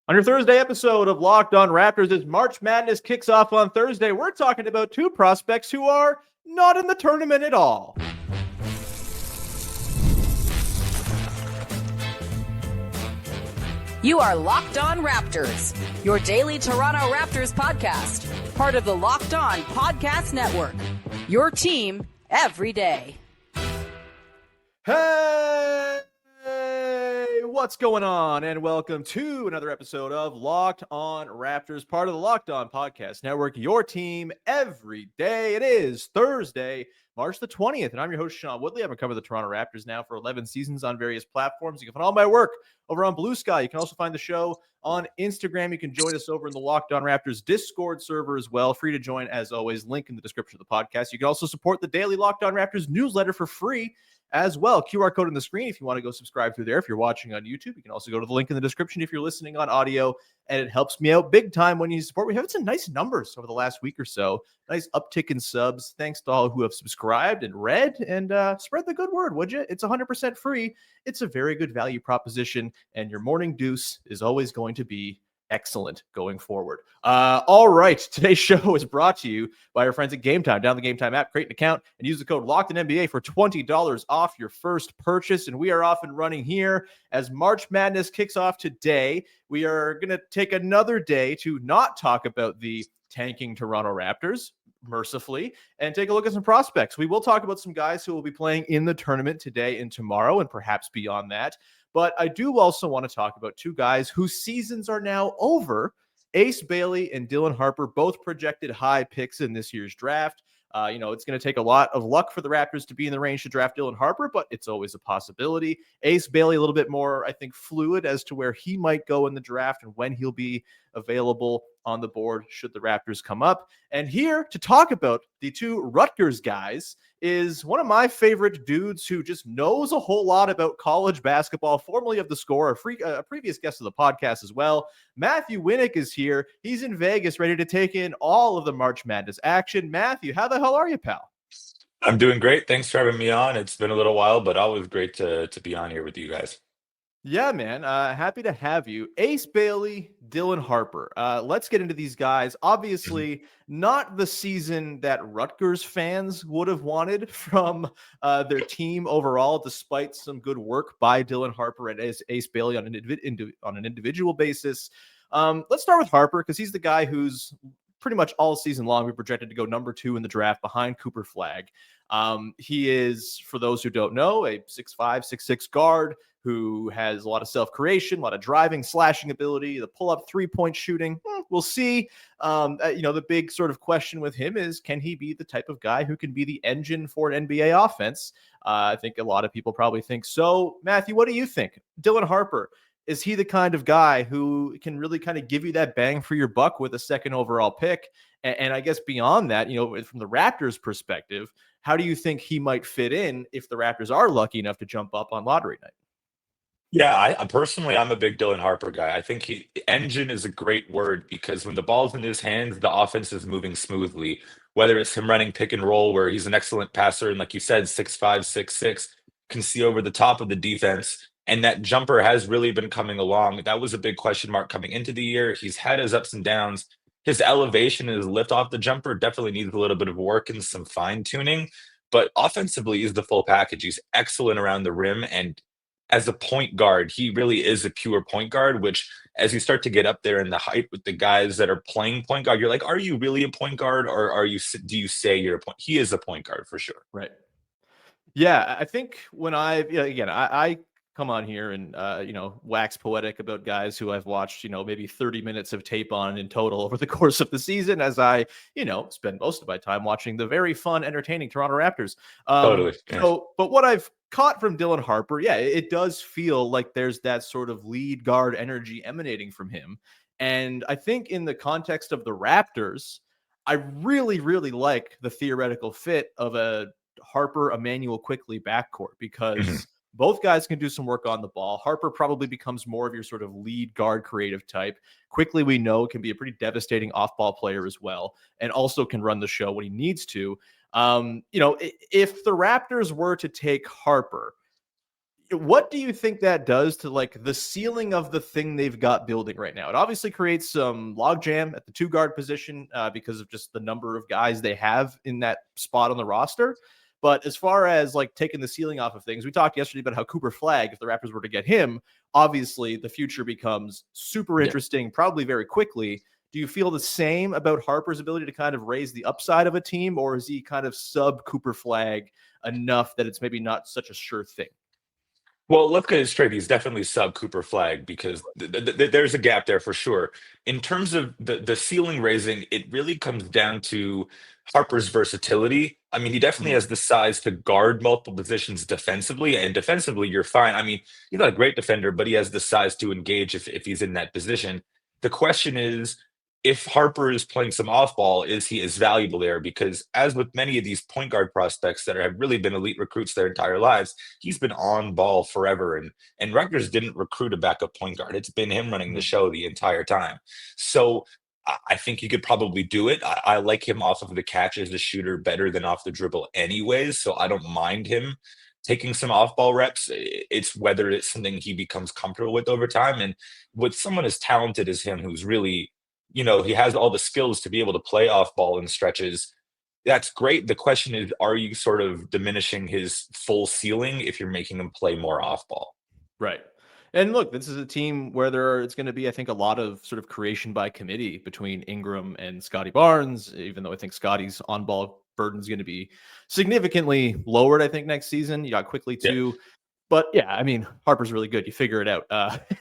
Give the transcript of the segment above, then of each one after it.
On your Thursday episode of Locked On Raptors, as March Madness kicks off on Thursday, we're talking about two prospects who are not in the tournament at all. You are Locked On Raptors, your daily Toronto Raptors podcast, part of the Locked On Podcast Network, your team every day. Hey, what's going on? And welcome to another episode of Locked On Raptors, part of the Locked On Podcast Network, your team every day. It is Thursday, March the 20th, and I'm your host, Sean Woodley. I've been covering the Toronto Raptors now for 11 seasons on various platforms. You can find all my work over on Blue Sky. You can also find the show on Instagram. You can join us over in the Locked On Raptors Discord server as well. Free to join, as always. Link in the description of the podcast. You can also support the daily Locked On Raptors newsletter for free as well. QR code on the screen if you want to go subscribe through there. If you're watching on YouTube, you can also go to the link in the description if you're listening on audio, and it helps me out big time when you support. We have some nice numbers over the last week or so. Nice uptick in subs. Thanks to all who have subscribed and read, and spread the good word, would you? It's 100% free. It's a very good value proposition, and your morning deuce is always going to be excellent going forward. All right. Today's show is brought to you by our friends at Game Time. Download the Game Time app, create an account, and use the code LOCKEDONNBA for $20 off your first purchase. And we are off and running here as March Madness kicks off today. We are going to take another day to not talk about the tanking Toronto Raptors, mercifully, and take a look at some prospects. We will talk about some guys who will be playing in the tournament today and tomorrow, and perhaps beyond that. But I do also want to talk about two guys whose seasons are now over. Ace Bailey and Dylan Harper, both projected high picks in this year's draft. It's going to take a lot of luck for the Raptors to be in the range to draft Dylan Harper, but it's always a possibility. Ace Bailey, a little bit more, I think, fluid as to where he might go in the draft and when he'll be available on the board should the Raptors come up. And here to talk about the two Rutgers guys is one of my favorite dudes who just knows a whole lot about college basketball, formerly of The Score, a previous guest of the podcast as well. Matthew Winick is here. He's in Vegas, ready to take in all of the March Madness action. Matthew, how the hell are you, pal? I'm doing great. Thanks for having me on. It's been a little while, but always great to be on here with you guys. Yeah, man. Happy to have you. Ace Bailey, Dylan Harper. Let's get into these guys. Obviously, not the season that Rutgers fans would have wanted from their team overall, despite some good work by Dylan Harper and Ace Bailey on an individual basis. Let's start with Harper because he's the guy who's pretty much all season long we projected to go number 2 in the draft behind Cooper Flagg. He is, for those who don't know, a 6'5", 6'6" guard who has a lot of self-creation, a lot of driving, slashing ability, the pull-up three-point shooting. We'll see. The big sort of question with him is, can he be the type of guy who can be the engine for an NBA offense? I think a lot of people probably think so. Matthew, what do you think? Dylan Harper, is he the kind of guy who can really kind of give you that bang for your buck with a second overall pick? And I guess beyond that, from the Raptors' perspective, how do you think he might fit in if the Raptors are lucky enough to jump up on lottery night? Yeah, I'm a big Dylan Harper guy. I think engine is a great word because when the ball's in his hands, the offense is moving smoothly. Whether it's him running pick and roll, where he's an excellent passer, and like you said, 6'5", 6'6", can see over the top of the defense. And that jumper has really been coming along. That was a big question mark coming into the year. He's had his ups and downs. His elevation and his lift off the jumper definitely needs a little bit of work and some fine tuning. But offensively, he's the full package. He's excellent around the rim, and as a point guard, he really is a pure point guard, which as you start to get up there in the height with the guys that are playing point guard, you're like, are you really a point guard, or do you say you're a point? He is a point guard for sure. Right. Yeah, I think when I come on here and, wax poetic about guys who I've watched, maybe 30 minutes of tape on in total over the course of the season as I, spend most of my time watching the very fun, entertaining Toronto Raptors. Totally. Yeah. But what I've caught from Dylan Harper, it does feel like there's that sort of lead guard energy emanating from him. And I think in the context of the Raptors, I really, really like the theoretical fit of a Harper, Emmanuel Quickley backcourt because both guys can do some work on the ball. Harper probably becomes more of your sort of lead guard creative type. Quickley, we know, can be a pretty devastating off-ball player as well, and also can run the show when he needs to. If the Raptors were to take Harper, What do you think that does to like the ceiling of the thing they've got building right now? It obviously creates some logjam at the 2 guard position because of just the number of guys they have in that spot on the roster. But as far as like taking the ceiling off of things, we talked yesterday about how Cooper Flagg, if the Raptors were to get him, obviously the future becomes super Yeah. interesting, probably very quickly. Do you feel the same about Harper's ability to kind of raise the upside of a team, or is he kind of sub Cooper Flagg enough that it's maybe not such a sure thing? Well, let's get it straight. He's definitely sub Cooper Flag because there's a gap there for sure. In terms of the ceiling raising, it really comes down to Harper's versatility. I mean, he definitely Mhm. has the size to guard multiple positions defensively, and defensively, you're fine. I mean, he's not a great defender, but he has the size to engage if he's in that position. The question is, if Harper is playing some off ball, is he as valuable there? Because as with many of these point guard prospects that have really been elite recruits their entire lives, he's been on ball forever. And Rutgers didn't recruit a backup point guard. It's been him running the Mhm. show the entire time. So I think he could probably do it. I like him off of the catch as a shooter better than off the dribble, anyways. So I don't mind him taking some off ball reps. It's whether it's something he becomes comfortable with over time. And with someone as talented as him, who's really, he has all the skills to be able to play off ball in stretches. That's great. The question is, are you sort of diminishing his full ceiling if you're making him play more off ball? Right. And look, this is a team where it's going to be, I think, a lot of sort of creation by committee between Ingram and Scotty Barnes, even though I think Scotty's on ball burden is going to be significantly lowered, I think, next season. You got quickly Yeah. too. But yeah, I mean, Harper's really good. You figure it out.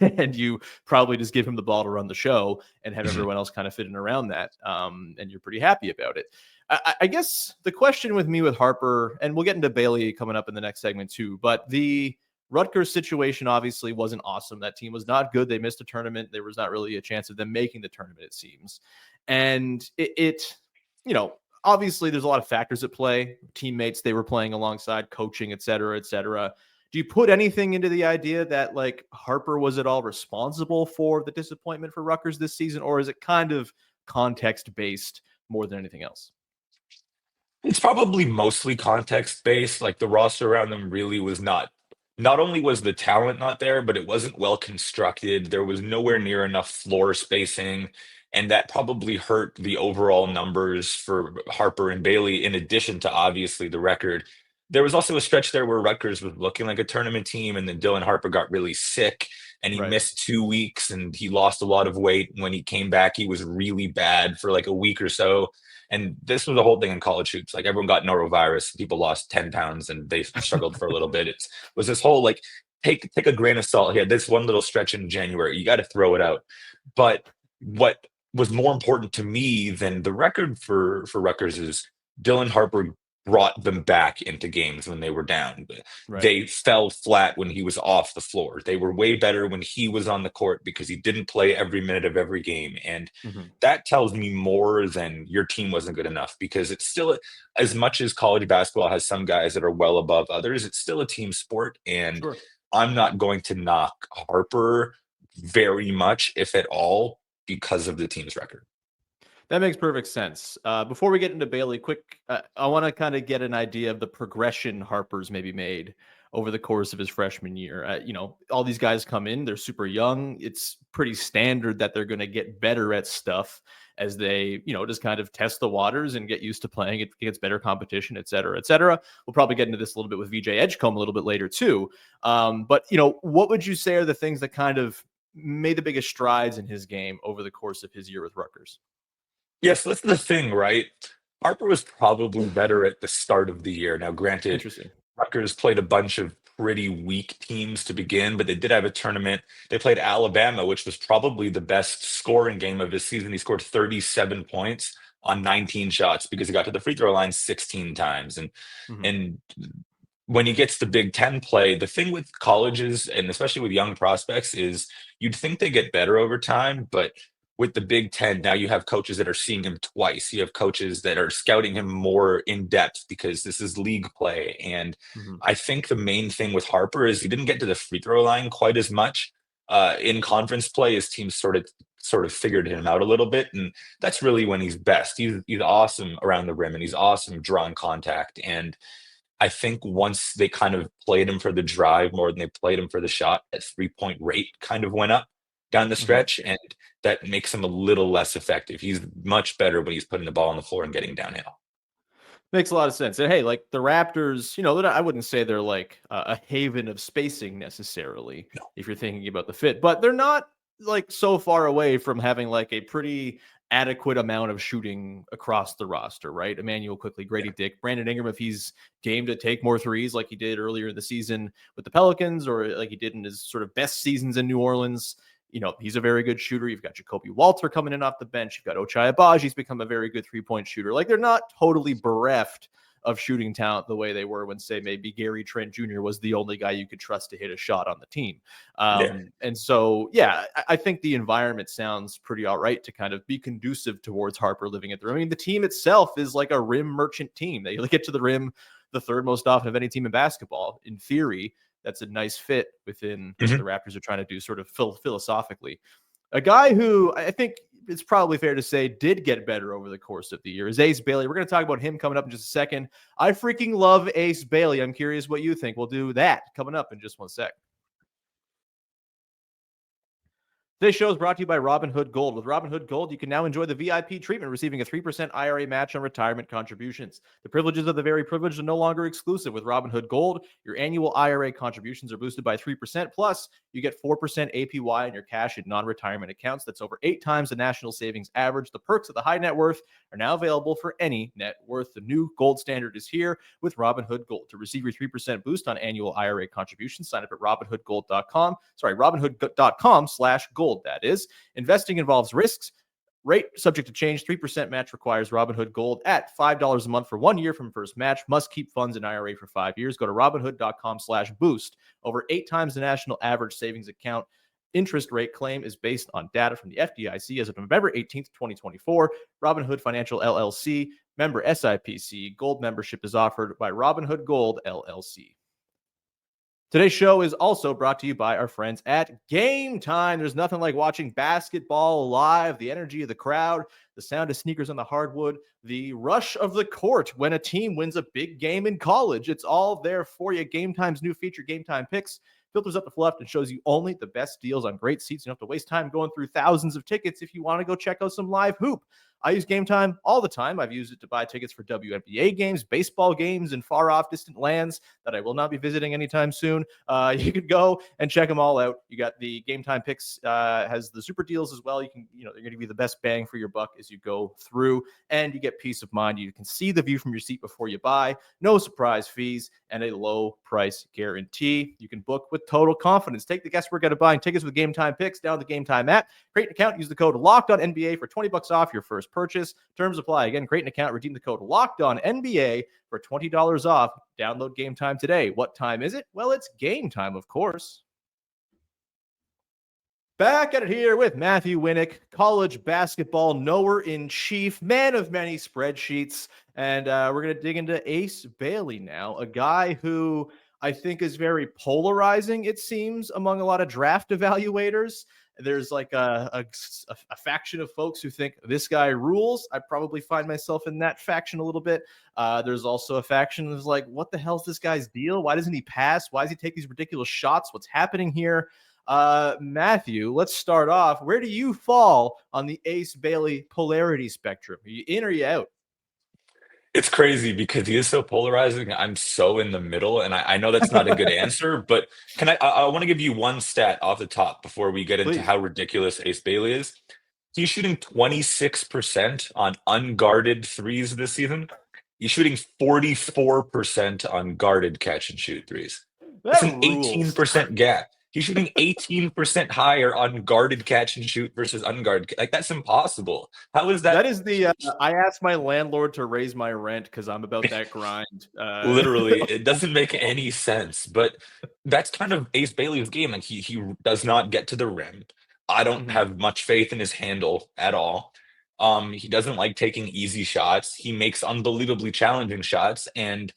And you probably just give him the ball to run the show and have Mhm. everyone else kind of fit in around that. And you're pretty happy about it. I guess the question with me with Harper, and we'll get into Bailey coming up in the next segment too, but the Rutgers situation obviously wasn't awesome. That team was not good. They missed a tournament. There was not really a chance of them making the tournament, it seems. And obviously there's a lot of factors at play, teammates they were playing alongside, coaching, et cetera, et cetera. Do you put anything into the idea that like Harper was at all responsible for the disappointment for Rutgers this season, or is it kind of context based more than anything else? It's probably mostly context based. Like the roster around them really was not only was the talent not there, but it wasn't well constructed. There was nowhere Mhm. near enough floor spacing, and that probably hurt the overall numbers for Harper and Bailey, in addition to obviously the record. There was also a stretch there where Rutgers was looking like a tournament team, and then Dylan Harper got really sick and he Right. missed 2 weeks and he lost a lot of weight. When he came back, he was really bad for like a week or so, and this was the whole thing in college hoops. Like everyone got norovirus, people lost 10 pounds and they struggled for a little bit. It was this whole like take a grain of salt here. This one little stretch in January, you got to throw it out. But what was more important to me than the record for Rutgers is Dylan Harper brought them back into games when they were down. Right. They fell flat when he was off the floor. They were way better when he was on the court because he didn't play every minute of every game. And Mhm. that tells me more than your team wasn't good enough, because it's still, as much as college basketball has some guys that are well above others, it's still a team sport. And Sure. I'm not going to knock Harper very much, if at all, because of the team's record. That makes perfect sense. Before we get into Bailey, quick, I want to kind of get an idea of the progression Harper's maybe made over the course of his freshman year. All these guys come in, they're super young. It's pretty standard that they're going to get better at stuff as they, just kind of test the waters and get used to playing. It gets better competition, et cetera, et cetera. We'll probably get into this a little bit with VJ Edgecombe a little bit later too. But, what would you say are the things that kind of made the biggest strides in his game over the course of his year with Rutgers? Yes, that's the thing, right? Harper was probably better at the start of the year. Now, granted, Interesting. Rutgers played a bunch of pretty weak teams to begin, but they did have a tournament. They played Alabama, which was probably the best scoring game of his season. He scored 37 points on 19 shots because he got to the free throw line 16 times. And Mhm. and when he gets to Big Ten play, the thing with colleges and especially with young prospects is you'd think they get better over time, but with the Big Ten, now you have coaches that are seeing him twice. You have coaches that are scouting him more in depth because this is league play. And Mhm. I think the main thing with Harper is he didn't get to the free throw line quite as much in conference play. His team sort of figured him out a little bit, and that's really when he's best. He's awesome around the rim, and he's awesome drawing contact. And I think once they kind of played him for the drive more than they played him for the shot, that 3-point rate kind of went up down the Mhm. stretch, and that makes him a little less effective. He's much better when he's putting the ball on the floor and getting downhill. Makes a lot of sense. And hey, like the Raptors, I wouldn't say they're like a haven of spacing necessarily, No. if you're thinking about the fit, but they're not like so far away from having like a pretty adequate amount of shooting across the roster, right? Emmanuel Quickly, Grady Yeah. Dick, Brandon Ingram, if he's game to take more threes like he did earlier in the season with the Pelicans, or like he did in his sort of best seasons in New Orleans. He's a very good shooter. You've got Jacoby Walter coming in off the bench. You've got Ochai Agbaji. He's become a very good three-point shooter. Like they're not totally bereft of shooting talent the way they were when, say, maybe Gary Trent Jr. was the only guy you could trust to hit a shot on the team. Yeah. And so, yeah, I think the environment sounds pretty all right to kind of be conducive towards Harper living at the rim. I mean, the team itself is like a rim merchant team. They get to the rim the third most often of any team in basketball. In theory, that's a nice fit within what the Raptors are trying to do sort of philosophically. A guy who I think it's probably fair to say did get better over the course of the year is Ace Bailey. We're going to talk about him coming up in just a second. I freaking love Ace Bailey. I'm curious what you think. We'll do that coming up in just one sec. Today's show is brought to you by Robinhood Gold. With Robinhood Gold, you can now enjoy the VIP treatment, receiving a 3% IRA match on retirement contributions. The privileges of the very privileged are no longer exclusive. With Robinhood Gold, your annual IRA contributions are boosted by 3%, plus you get 4% APY on your cash and non-retirement accounts. That's over 8 times the national savings average. The perks of the high net worth are now available for any net worth. The new gold standard is here with Robinhood Gold. To receive your 3% boost on annual IRA contributions, sign up at robinhoodgold.com. Robinhood.com/gold. That is. Investing involves risks. Rate subject to change. 3% match requires Robinhood Gold at $5 a month for 1 year from first match. Must keep funds in IRA for 5 years. Go to robinhood.com/boost. Over 8 times the national average savings account. Interest rate claim is based on data from the FDIC as of November 18th, 2024. Robinhood Financial LLC, member SIPC. Gold membership is offered by Robinhood Gold LLC. Today's show is also brought to you by our friends at Game Time. There's nothing like watching basketball live, the energy of the crowd, the sound of sneakers on the hardwood, the rush of the court when a team wins a big game in college. It's all there for you. Game Time's new feature, Game Time Picks, filters up the left and shows you only the best deals on great seats. You don't have to waste time going through thousands of tickets if you want to go check out some live hoop. I use Game Time all the time. I've used it to buy tickets for WNBA games, baseball games in far off distant lands that I will not be visiting anytime soon. You can go and check them all out. You got the Game Time Picks has the super deals as well. They're going to be the best bang for your buck as you go through, and you get peace of mind. You can see the view from your seat before you buy, no surprise fees, and a low price guarantee. You can book with total confidence. Take the guesswork out of buying tickets with Game Time Picks. Download the Game Time app, create an account, use the code LOCKEDONNBA for $20 off your first purchase. Terms apply. Again, create an account, redeem the code LOCKEDONNBA for $20 off. Download Game Time today. What time is it? Well, it's game time, of course. Back at it here with Matthew Winick, college basketball knower-in-chief, man of many spreadsheets. And we're going to dig into Ace Bailey now, a guy who I think is very polarizing, it seems, among a lot of draft evaluators. There's like a faction of folks who think this guy rules. I probably find myself in that faction a little bit. There's also a faction that's like, what the hell's this guy's deal? Why doesn't he pass? Why does he take these ridiculous shots? What's happening here? Matthew, let's start off. Where do you fall on the Ace Bailey polarity spectrum? Are you in or are you out? It's crazy because he is so polarizing. I'm so in the middle, and I know that's not a good answer, but I want to give you one stat off the top before we get into Please. how ridiculous Ace Bailey is. He's shooting 26% on unguarded threes this season. He's shooting 44% on guarded catch and shoot threes. That's an rules. 18% gap. He's shooting 18% higher on guarded catch and shoot versus unguarded. Like, that's impossible. How is that? That is the I asked my landlord to raise my rent because I'm about that grind. Literally, it doesn't make any sense. But that's kind of Ace Bailey's game. Like, he does not get to the rim. I don't have much faith in his handle at all. He doesn't like taking easy shots. He makes unbelievably challenging shots, and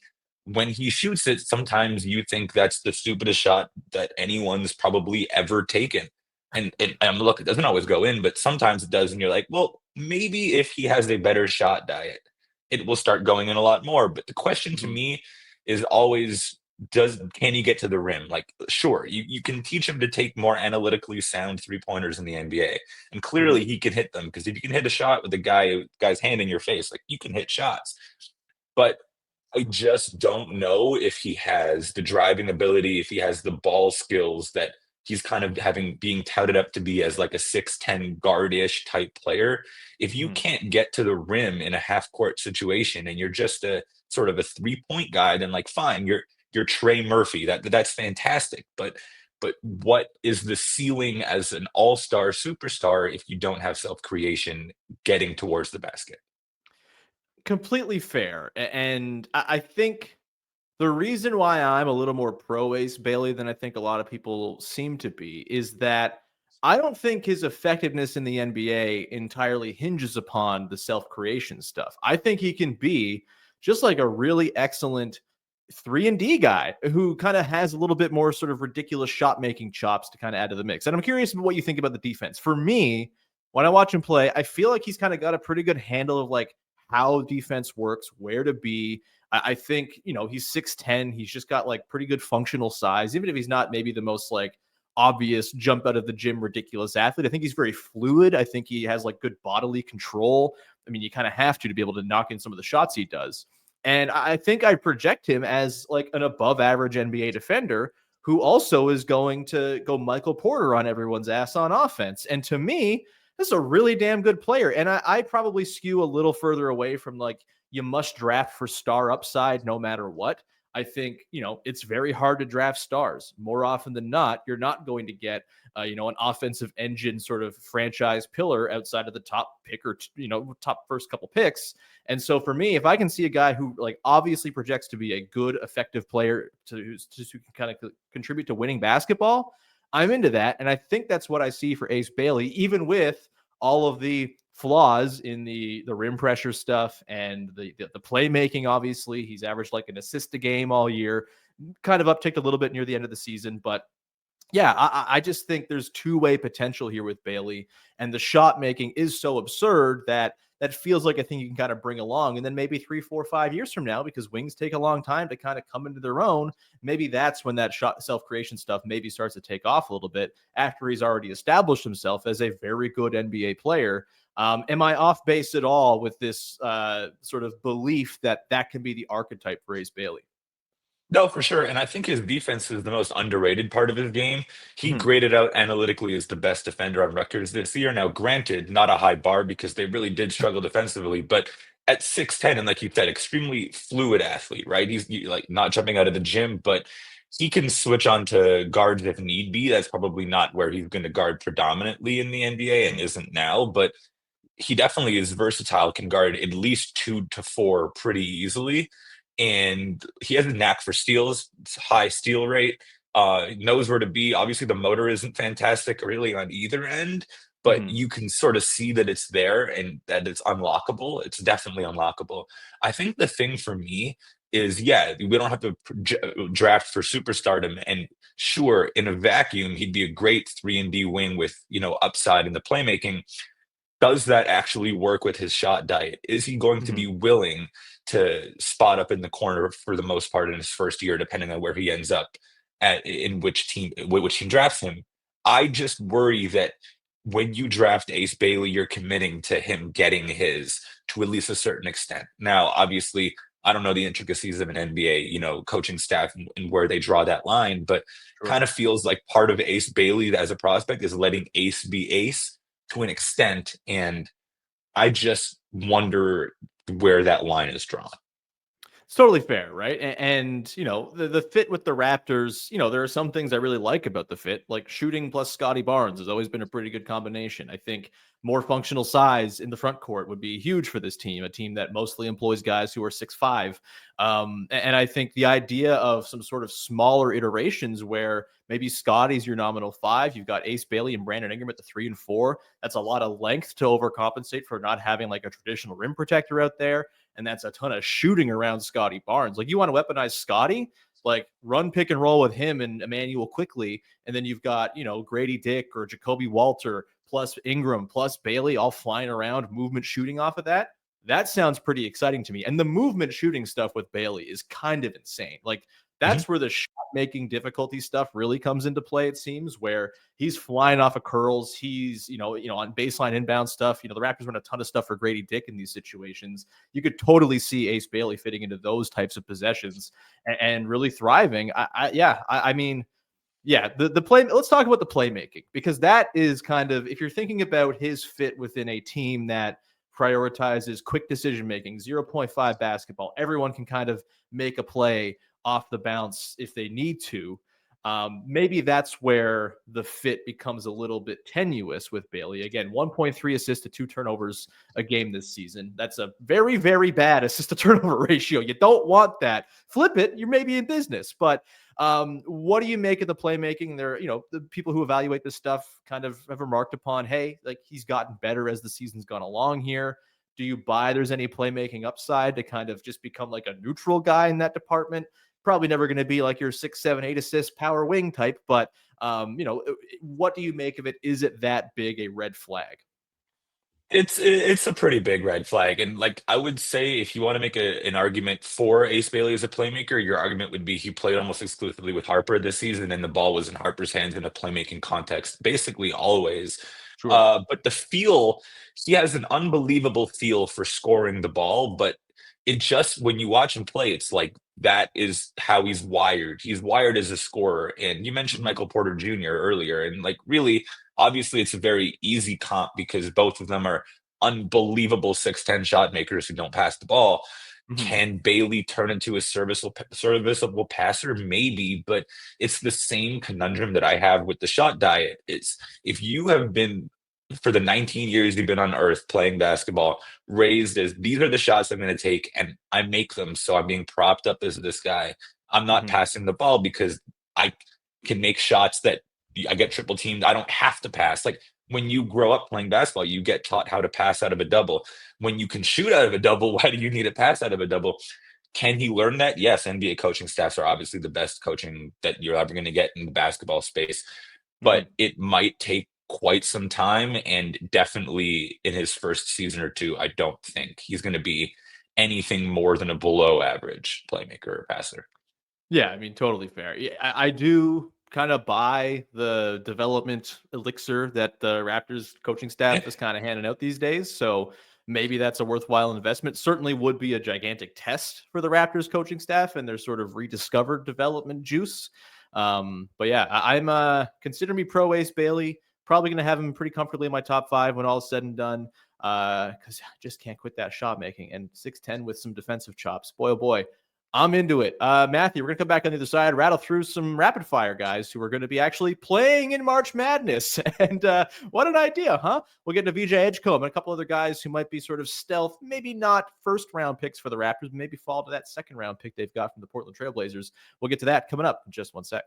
when he shoots it, sometimes you think that's the stupidest shot that anyone's probably ever taken. And look, it doesn't always go in, but sometimes it does. And you're like, well, maybe if he has a better shot diet, it will start going in a lot more. But the question to me is always, can he get to the rim? Like, sure, you can teach him to take more analytically sound 3-pointers in the NBA. And clearly he can hit them, because if you can hit a shot with guy's hand in your face, like, you can hit shots. But I just don't know if he has the driving ability, if he has the ball skills that he's kind of being touted up to be as like a 6'10" guard-ish type player. If you can't get to the rim in a half-court situation and you're just a sort of a 3-point guy, then like, fine, you're Trey Murphy. That's fantastic. But what is the ceiling as an all-star superstar if you don't have self-creation getting towards the basket? Completely fair. And I think the reason why I'm a little more pro Ace Bailey than I think a lot of people seem to be is that I don't think his effectiveness in the NBA entirely hinges upon the self-creation stuff. I think he can be just like a really excellent 3-and-D guy who kind of has a little bit more sort of ridiculous shot making chops to kind of add to the mix. And I'm curious about what you think about the defense. For me, when I watch him play, I feel like he's kind of got a pretty good handle of like how defense works, where to be. I think, he's 6'10". He's just got like pretty good functional size, even if he's not maybe the most like obvious jump out of the gym, ridiculous athlete. I think he's very fluid. I think he has like good bodily control. I mean, you kind of have to be able to knock in some of the shots he does. And I think I project him as like an above average NBA defender who also is going to go Michael Porter on everyone's ass on offense. And to me, this is a really damn good player. And I probably skew a little further away from like, you must draft for star upside no matter what. I think, it's very hard to draft stars. More often than not, you're not going to get, an offensive engine sort of franchise pillar outside of the top pick or, top first couple picks. And so for me, if I can see a guy who like obviously projects to be a good, effective player who can kind of contribute to winning basketball, I'm into that. And I think that's what I see for Ace Bailey, even with all of the flaws in the rim pressure stuff and the playmaking. Obviously, he's averaged like an assist a game all year, kind of upticked a little bit near the end of the season. But yeah, I just think there's two-way potential here with Bailey, and the shot making is so absurd that feels like a thing you can kind of bring along. And then maybe 3, 4, 5 years from now, because wings take a long time to kind of come into their own, maybe that's when that shot self-creation stuff maybe starts to take off a little bit after he's already established himself as a very good NBA player. Am I off base at all with this sort of belief that can be the archetype for Ace Bailey? No, for sure. And I think his defense is the most underrated part of his game. He Mhm. graded out analytically as the best defender on Rutgers this year. Now, granted, not a high bar because they really did struggle defensively, but at 6'10", and like you said, extremely fluid athlete, right? He's like not jumping out of the gym, but he can switch on to guards if need be. That's probably not where he's going to guard predominantly in the NBA and isn't now, but he definitely is versatile, can guard at least 2 to 4 pretty easily. And he has a knack for steals, high steal rate, knows where to be. Obviously, the motor isn't fantastic really on either end, but Mhm. you can sort of see that it's there and that it's unlockable. It's definitely unlockable. I think the thing for me is, yeah, we don't have to draft for superstardom. And sure, in a vacuum, he'd be a great 3-and-D wing with, upside in the playmaking. Does that actually work with his shot diet? Is he going to Mhm. be willing to spot up in the corner for the most part in his first year, depending on where he ends up in which team drafts him? I just worry that when you draft Ace Bailey, you're committing to him getting his to at least a certain extent. Now, obviously, I don't know the intricacies of an NBA, coaching staff and where they draw that line, but Sure. kind of feels like part of Ace Bailey as a prospect is letting Ace be Ace to an extent, and I just wonder where that line is drawn. It's totally fair, right? And the fit with the Raptors, there are some things I really like about the fit, like shooting plus Scotty Barnes has always been a pretty good combination. I think more functional size in the front court would be huge for this team, a team that mostly employs guys who are 6'5". And I think the idea of some sort of smaller iterations where maybe Scotty's your nominal 5, you've got Ace Bailey and Brandon Ingram at the 3 and 4. That's a lot of length to overcompensate for not having like a traditional rim protector out there. And that's a ton of shooting around Scotty Barnes. Like, you want to weaponize Scotty, like run pick and roll with him and Emmanuel quickly. And then you've got, Grady Dick or Jacoby Walter plus Ingram plus Bailey all flying around, movement shooting off of that. That sounds pretty exciting to me. And the movement shooting stuff with Bailey is kind of insane. Like, Mhm. that's where the shot making difficulty stuff really comes into play, it seems, where he's flying off of curls. He's, on baseline inbound stuff. The Raptors run a ton of stuff for Grady Dick in these situations. You could totally see Ace Bailey fitting into those types of possessions and really thriving. I mean, yeah, the play. Let's talk about the playmaking, because that is kind of, if you're thinking about his fit within a team that prioritizes quick decision making, 0.5 basketball, everyone can kind of make a play off the bounce if they need to. Maybe that's where the fit becomes a little bit tenuous with Bailey. Again, 1.3 assists to 2 turnovers a game this season. That's a very, very bad assist to turnover ratio. You don't want that. Flip it, you're maybe in business. But what do you make of the playmaking? There, the people who evaluate this stuff kind of have remarked upon, hey, like, he's gotten better as the season's gone along here. Do you buy there's any playmaking upside to kind of just become like a neutral guy in that department? Probably never going to be like your 6, 7, 8 assist power wing type, but what do you make of it? Is it that big a red flag? It's a pretty big red flag, and like I would say, if you want to make an argument for Ace Bailey as a playmaker, your argument would be he played almost exclusively with Harper this season, and the ball was in Harper's hands in a playmaking context, basically always. Sure. But he has an unbelievable feel for scoring the ball, but it just when you watch him play, it's like that is how he's wired. He's wired as a scorer, and you mentioned Mhm. Michael Porter Jr. earlier, and like really obviously, it's a very easy comp because both of them are unbelievable 6'10" shot makers who don't pass the ball. Mhm. Can Bailey turn into a serviceable passer? Maybe, but it's the same conundrum that I have with the shot diet. It's if you have been for the 19 years you've been on earth playing basketball, raised as these are the shots I'm going to take, and I make them, so I'm being propped up as this guy. I'm not Mhm. passing the ball because I can make shots that I get triple teamed. I don't have to pass. Like when you grow up playing basketball, you get taught how to pass out of a double. When you can shoot out of a double, why do you need to pass out of a double? Can he learn that? Yes, NBA coaching staffs are obviously the best coaching that you're ever going to get in the basketball space, but Mhm. it might take quite some time. And definitely in his first season or two, I don't think he's going to be anything more than a below average playmaker or passer. Yeah, I mean, totally fair. Yeah, I do kind of buy the development elixir that the Raptors coaching staff is kind of handing out these days. So maybe that's a worthwhile investment. Certainly would be a gigantic test for the Raptors coaching staff and their sort of rediscovered development juice. But yeah, I'm consider me pro Ace Bailey. Probably going to have him pretty comfortably in my top 5 when all is said and done. Because I just can't quit that shot making, and 6'10" with some defensive chops. Boy, oh boy. I'm into it. Matthew, we're going to come back on the other side, rattle through some rapid fire guys who are going to be actually playing in March Madness. And what an idea, huh? We'll get into VJ Edgecombe and a couple other guys who might be sort of stealth, maybe not first round picks for the Raptors, maybe fall to that second round pick they've got from the Portland Trailblazers. We'll get to that coming up in just one sec.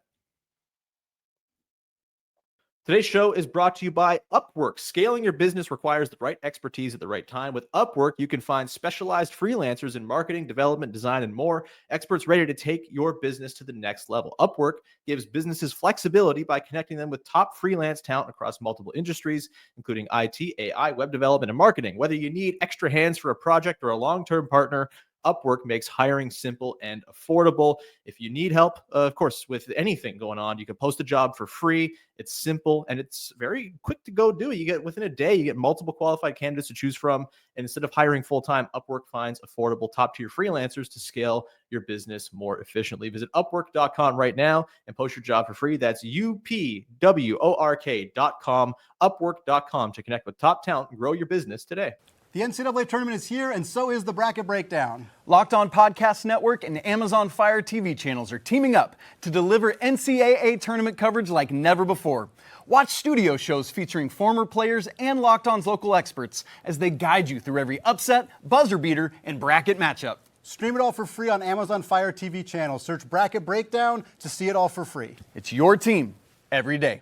Today's show is brought to you by Upwork. Scaling your business requires the right expertise at the right time. With Upwork, you can find specialized freelancers in marketing, development, design, and more. Experts ready to take your business to the next level. Upwork gives businesses flexibility by connecting them with top freelance talent across multiple industries, including IT, AI, web development, and marketing. Whether you need extra hands for a project or a long-term partner, Upwork makes hiring simple and affordable. If you need help, of course, with anything going on, you can post a job for free. It's simple and it's very quick to go do it. You get within a day, you get multiple qualified candidates to choose from. And instead of hiring full time, Upwork finds affordable top tier freelancers to scale your business more efficiently. Visit upwork.com right now and post your job for free. That's upwork.com, upwork.com to connect with top talent and grow your business today. The NCAA tournament is here, and so is the bracket breakdown. Locked On Podcast Network and Amazon Fire TV channels are teaming up to deliver NCAA tournament coverage like never before. Watch studio shows featuring former players and Locked On's local experts as they guide you through every upset, buzzer beater, and bracket matchup. Stream it all for free on Amazon Fire TV channel. Search Bracket Breakdown to see it all for free. It's your team every day.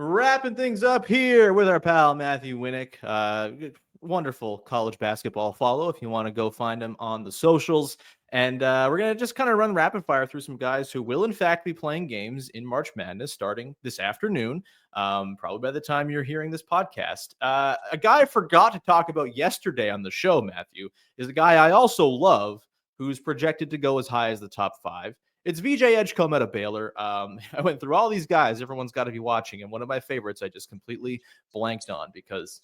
Wrapping things up here with our pal Matthew Winick. Wonderful college basketball follow if you want to go find him on the socials And we're going to just kind of run rapid fire through some guys who will, in fact, be playing games in March Madness starting this afternoon, probably by the time you're hearing this podcast. A guy I forgot to talk about yesterday on the show, Matthew, is a guy I also love who's projected to go as high as the top 5. It's VJ Edgecombe out of Baylor. I went through all these guys. Everyone's got to be watching. And one of my favorites I just completely blanked on because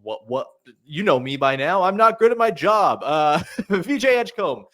what you know me by now. I'm not good at my job. VJ Edgecombe,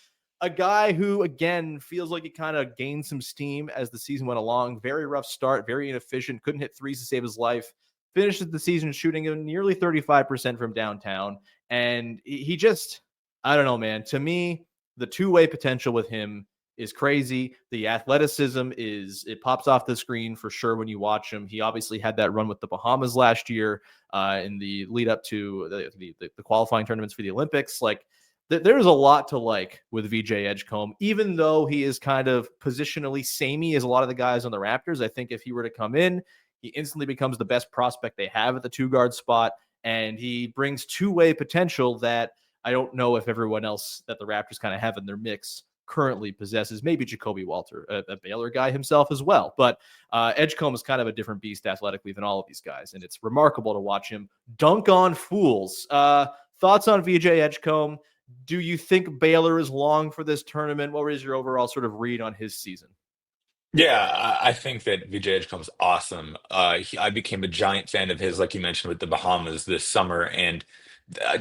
a guy who, again, feels like he kind of gained some steam as the season went along. Very rough start, very inefficient, couldn't hit threes to save his life. Finishes the season shooting nearly 35% from downtown. And he just, I don't know, man. To me, the two-way potential with him is crazy. The athleticism it pops off the screen for sure when you watch him. He obviously had that run with the Bahamas last year in the lead up to the qualifying tournaments for the Olympics. Like there's a lot to like with VJ Edgecombe, even though he is kind of positionally samey as a lot of the guys on the Raptors. I think if he were to come in, he instantly becomes the best prospect they have at the 2-guard spot. And he brings two-way potential that I don't know if everyone else that the Raptors kind of have in their mix currently possesses. Maybe Jacoby Walter, a Baylor guy himself as well. But Edgecombe is kind of a different beast athletically than all of these guys. And it's remarkable to watch him dunk on fools. Thoughts on VJ Edgecombe? Do you think Baylor is long for this tournament? What was your overall sort of read on his season? Yeah, I think that VJ Edgecombe's awesome. I became a giant fan of his, like you mentioned, with the Bahamas this summer, and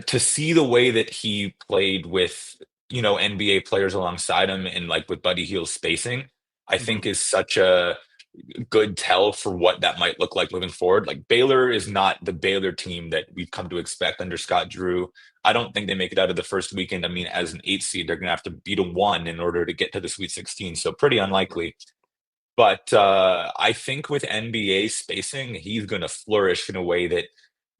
to see the way that he played with NBA players alongside him and like with Buddy Hield's spacing, I think is such a good tell for what that might look like moving forward. Like Baylor is not the Baylor team that we've come to expect under Scott Drew. I don't think they make it out of the first weekend. I mean, as an 8 seed, they're going to have to beat a 1 in order to get to the Sweet 16. So pretty unlikely. But I think with NBA spacing, he's going to flourish in a way that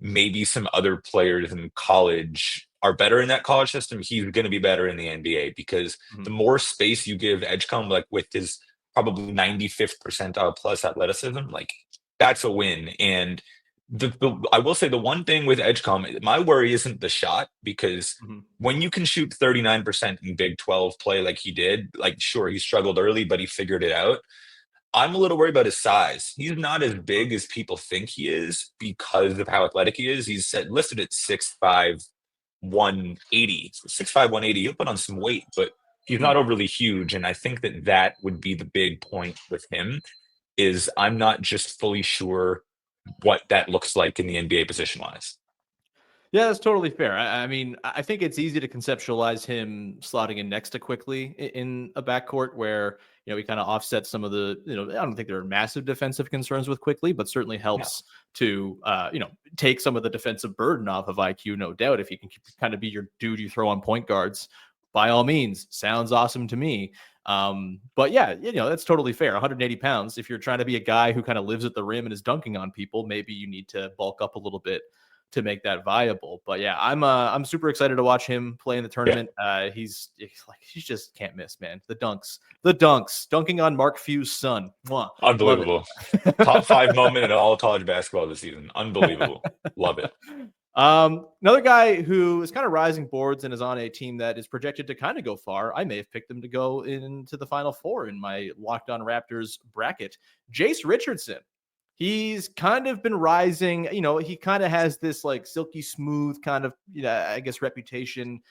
maybe some other players in college are better in that college system. He's going to be better in the NBA because the more space you give Edgecombe, like with his probably 95th percentile plus athleticism, like that's a win. And I will say the one thing with Edgecombe, my worry isn't the shot because when you can shoot 39% in Big 12 play like he did, like sure, he struggled early, but he figured it out. I'm a little worried about his size. He's not as big as people think he is because of how athletic he is. He's listed at 6'5", 180. So 6'5", 180. He'll put on some weight, but he's not overly huge. And I think that would be the big point with him is I'm not just fully sure what that looks like in the NBA position-wise. Yeah, that's totally fair. I mean, I think it's easy to conceptualize him slotting in next to Quickly in a backcourt where, he kind of offsets some of the, I don't think there are massive defensive concerns with Quickly, but certainly helps to, take some of the defensive burden off of IQ, no doubt. If he can kind of be your dude you throw on point guards, by all means, sounds awesome to me. But yeah, that's totally fair. 180 pounds. If you're trying to be a guy who kind of lives at the rim and is dunking on people, maybe you need to bulk up a little bit to make that viable. But yeah, I'm super excited to watch him play in the tournament. He's he just can't miss, man. The dunks, dunking on Mark Few's son. Mwah. Unbelievable. Top 5 moment in all college basketball this season. Unbelievable. Love it. Another guy who is kind of rising boards and is on a team that is projected to kind of go far. I may have picked him to go into the Final Four in my Locked On Raptors bracket. Jase Richardson. He's kind of been rising. He kind of has this like silky smooth kind of, I guess, reputation,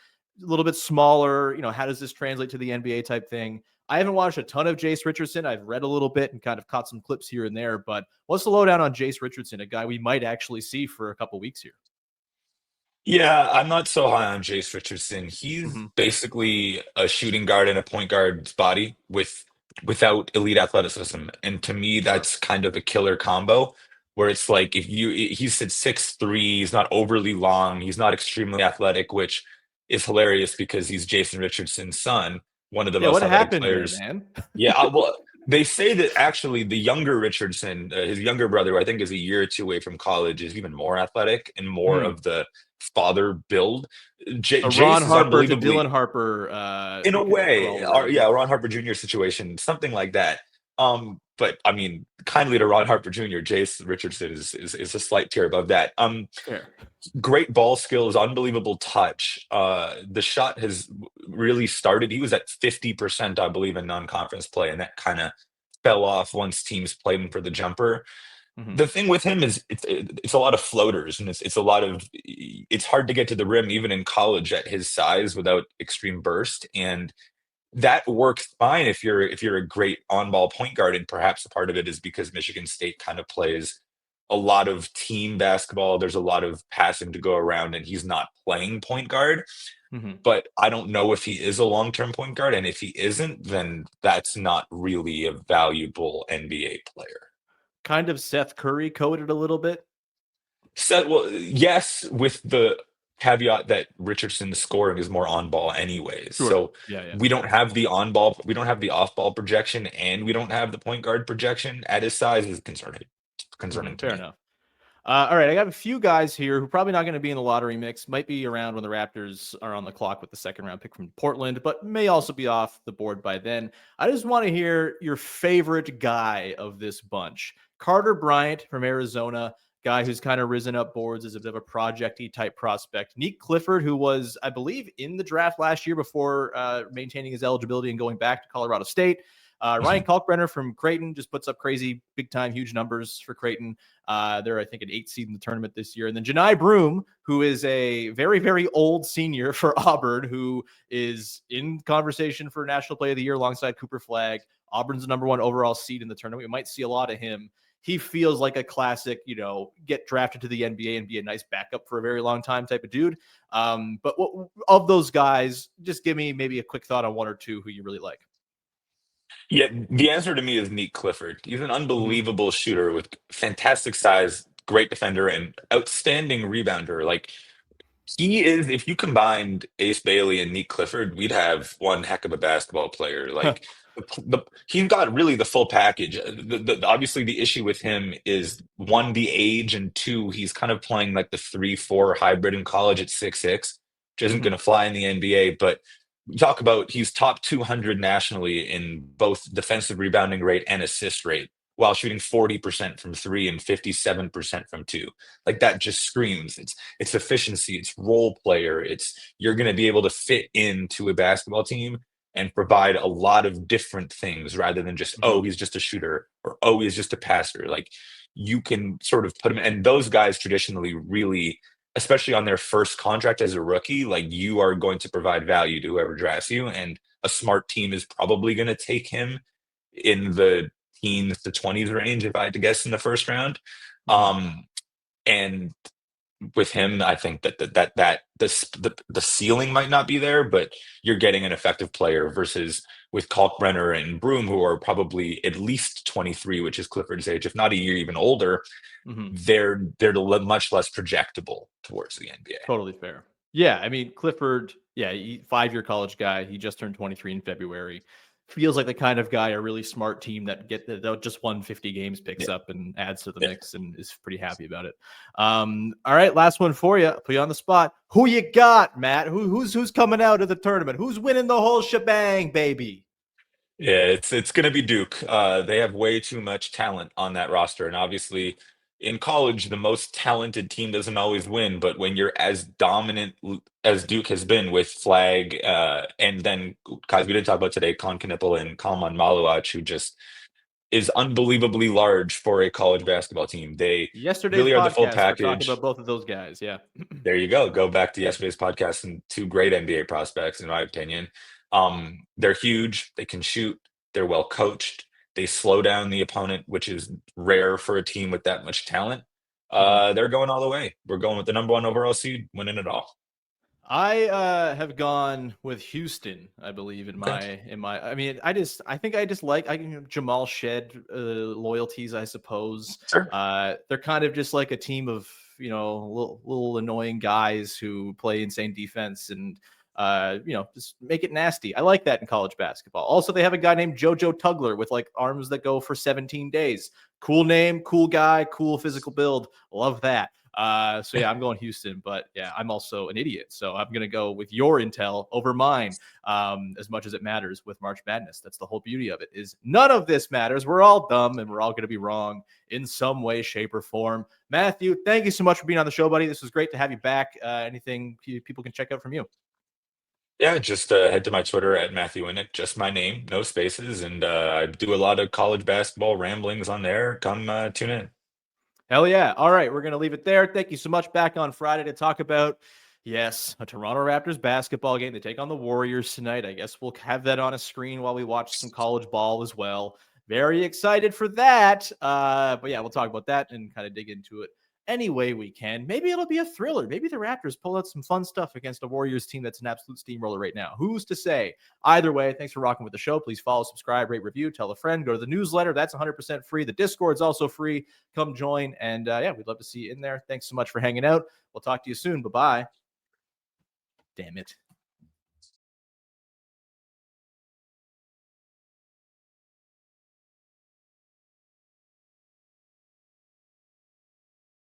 a little bit smaller. How does this translate to the NBA type thing? I haven't watched a ton of Jase Richardson. I've read a little bit and kind of caught some clips here and there, but what's the lowdown on Jase Richardson, a guy we might actually see for a couple weeks here? Yeah, I'm not so high on Jase Richardson. He's basically a shooting guard in a point guard's body without elite athleticism. And to me, that's kind of a killer combo where it's like he's at 6'3", he's not overly long, he's not extremely athletic, which is hilarious because he's Jason Richardson's son, one of the most athletic players. Here, man? Well, they say that actually the younger Richardson, his younger brother, who I think is a year or two away from college, is even more athletic and more of the father build. Ron Harper to Dylan Harper. In a way, Ron Harper Jr. situation, something like that. But I mean, kindly to Ron Harper Jr., Jase Richardson is a slight tier above that. Fair. Great ball skills, unbelievable touch. The shot has really started. He was at 50%, I believe, in non-conference play, and that kind of fell off once teams played him for the jumper. Mhm. The thing with him is it's a lot of floaters, and it's a lot of it's hard to get to the rim even in college at his size without extreme burst, and that works fine if you're a great on-ball point guard, and perhaps a part of it is because Michigan State kind of plays a lot of team basketball. There's a lot of passing to go around, and he's not playing point guard. Mhm. But I don't know if he is a long-term point guard, and if he isn't, then that's not really a valuable NBA player. Kind of Seth Curry coded a little bit. So, well, yes, with the caveat that Richardson's scoring is more on ball anyways. Sure. So Yeah. we don't have the on ball, we don't have the off ball projection, and we don't have the point guard projection at his size is concerning to Fair me. enough. All right, I got a few guys here who are probably not going to be in the lottery mix, might be around when the Raptors are on the clock with the second round pick from Portland, but may also be off the board by then. I just want to hear your favorite guy of this bunch. Carter Bryant from Arizona, guy who's kind of risen up boards as a bit of a project-y type prospect. Nick Clifford, who was, I believe, in the draft last year before maintaining his eligibility and going back to Colorado State. Ryan Kalkbrenner from Creighton just puts up crazy, big-time, huge numbers for Creighton. They're, I think, an 8th seed in the tournament this year. And then Janai Broom, who is a very, very old senior for Auburn, who is in conversation for National Play of the Year alongside Cooper Flagg. Auburn's the #1 overall seed in the tournament. We might see a lot of him. He feels like a classic, get drafted to the NBA and be a nice backup for a very long time type of dude. But of those guys, just give me maybe a quick thought on one or two who you really like. Yeah, the answer to me is Nick Clifford. He's an unbelievable shooter with fantastic size, great defender, and outstanding rebounder. Like he is, if you combined Ace Bailey and Nick Clifford, we'd have one heck of a basketball player. Like he's got really the full package. Obviously, the issue with him is one, the age, and two, he's kind of playing like the 3-4 hybrid in college at 6'6", which isn't going to fly in the NBA. But you talk about he's top 200 nationally in both defensive rebounding rate and assist rate, while shooting 40% from three and 57% from two. Like that just screams. It's efficiency, it's role player, it's you're going to be able to fit into a basketball team and provide a lot of different things rather than just, oh, he's just a shooter or oh, he's just a passer. Like you can sort of put him, and those guys traditionally really, especially on their first contract as a rookie, like you are going to provide value to whoever drafts you. And a smart team is probably going to take him in the teens to 20s range, if I had to guess, in the first round. And with him, I think that the ceiling might not be there, but you're getting an effective player versus with Kalkbrenner and Broom, who are probably at least 23, which is Clifford's age, if not a year even older. They're much less projectable towards the NBA. Totally fair. Yeah, I mean, Clifford, 5-year college guy. He just turned 23 in February. Feels like the kind of guy a really smart team that just won 50 games picks up and adds to the mix and is pretty happy about it. All right, last one for you. Put you on the spot. Who you got, Matt? Who's coming out of the tournament? Who's winning the whole shebang, baby? Yeah, it's going to be Duke. They have way too much talent on that roster, and obviously, in college, the most talented team doesn't always win. But when you're as dominant as Duke has been with Flag, and then guys we didn't talk about today, Kon Knipple and Kalman Maluach, who just is unbelievably large for a college basketball team. They Yesterday's really are the full podcast, we're package. talking about both of those guys. Yeah. There you go. Go back to yesterday's podcast and two great NBA prospects, in my opinion. They're huge. They can shoot. They're well coached. They slow down the opponent, which is rare for a team with that much talent. They're going all the way. We're going with the #1 overall seed, winning it all. I have gone with Houston, I believe, I think I just like Jamal Shed loyalties, I suppose. Sure. They're kind of just like a team of, little annoying guys who play insane defense and just make it nasty. I like that in college basketball. Also, they have a guy named JoJo Tugler with like arms that go for 17 days. Cool name, cool guy, cool physical build. Love that. So yeah, I'm going Houston, but yeah, I'm also an idiot. So I'm going to go with your intel over mine, as much as it matters with March Madness. That's the whole beauty of it, is none of this matters. We're all dumb and we're all going to be wrong in some way, shape, or form. Matthew, thank you so much for being on the show, buddy. This was great to have you back. Anything people can check out from you? Yeah, just head to my Twitter at Matthew Winick, just my name, no spaces, and I do a lot of college basketball ramblings on there. Come tune in. Hell yeah. All right, we're going to leave it there. Thank you so much. Back on Friday to talk about, yes, a Toronto Raptors basketball game. They take on the Warriors tonight. I guess we'll have that on a screen while we watch some college ball as well. Very excited for that. But yeah, we'll talk about that and kind of dig into it any way we can. Maybe it'll be a thriller. Maybe the Raptors pull out some fun stuff against a Warriors team that's an absolute steamroller right now. Who's to say? Either way, thanks for rocking with the show. Please follow, subscribe, rate, review, tell a friend, go to the newsletter. That's 100% free. The Discord's also free. Come join. And yeah, we'd love to see you in there. Thanks so much for hanging out. We'll talk to you soon. Bye-bye. Damn it.